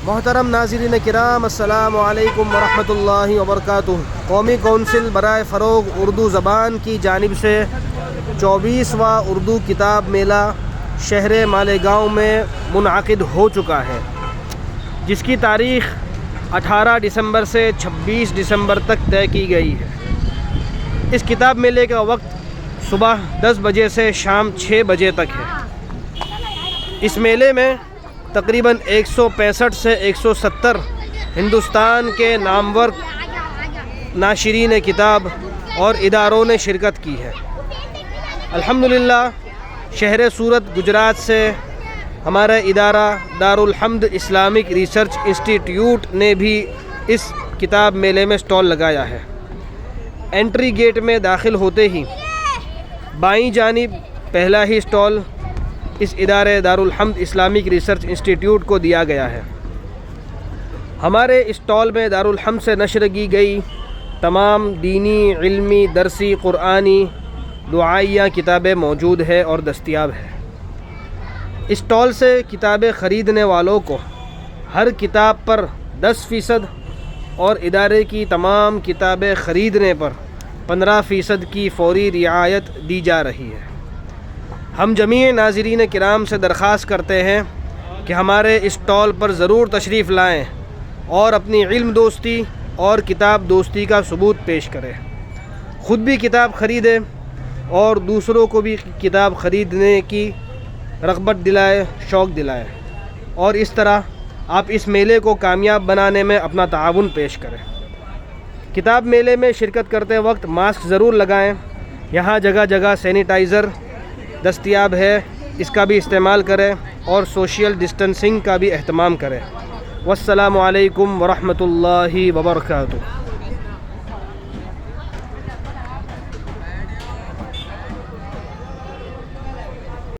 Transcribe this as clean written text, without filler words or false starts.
محترم ناظرین کرام، السلام علیکم ورحمۃ اللہ وبرکاتہ۔ قومی کونسل برائے فروغ اردو زبان کی جانب سے 24واں اردو کتاب میلہ شہر مالیگاؤں میں منعقد ہو چکا ہے، جس کی تاریخ 18 دسمبر سے 26 دسمبر تک طے کی گئی ہے۔ اس کتاب میلے کا وقت صبح 10 بجے سے شام 6 بجے تک ہے۔ اس میلے میں تقریباً 165 سے 170 ہندوستان کے نامور ناشرین کتاب اور اداروں نے شرکت کی ہے۔ الحمدللہ شہر سورت گجرات سے ہمارا ادارہ دارالحمد اسلامک ریسرچ انسٹیٹیوٹ نے بھی اس کتاب میلے میں سٹال لگایا ہے۔ انٹری گیٹ میں داخل ہوتے ہی بائیں جانب پہلا ہی سٹال اس ادارے دارالحمد اسلامک ریسرچ انسٹیٹیوٹ کو دیا گیا ہے۔ ہمارے اسٹال میں دارالحمد سے نشر کی گئی تمام دینی، علمی، درسی، قرآنی، دعائیہ کتابیں موجود ہے اور دستیاب ہے۔ اسٹال سے کتابیں خریدنے والوں کو ہر کتاب پر 10% اور ادارے کی تمام کتابیں خریدنے پر 15% کی فوری رعایت دی جا رہی ہے۔ ہم جمیع ناظرین کرام سے درخواست کرتے ہیں کہ ہمارے اسٹال پر ضرور تشریف لائیں اور اپنی علم دوستی اور کتاب دوستی کا ثبوت پیش کریں۔ خود بھی کتاب خریدیں اور دوسروں کو بھی کتاب خریدنے کی رغبت دلائیں، شوق دلائیں، اور اس طرح آپ اس میلے کو کامیاب بنانے میں اپنا تعاون پیش کریں۔ کتاب میلے میں شرکت کرتے وقت ماسک ضرور لگائیں۔ یہاں جگہ جگہ سینیٹائزر دستیاب ہے، اس کا بھی استعمال کریں اور سوشل ڈسٹنسنگ کا بھی اہتمام کریں۔ والسلام علیکم ورحمۃ اللہ وبرکاتہ۔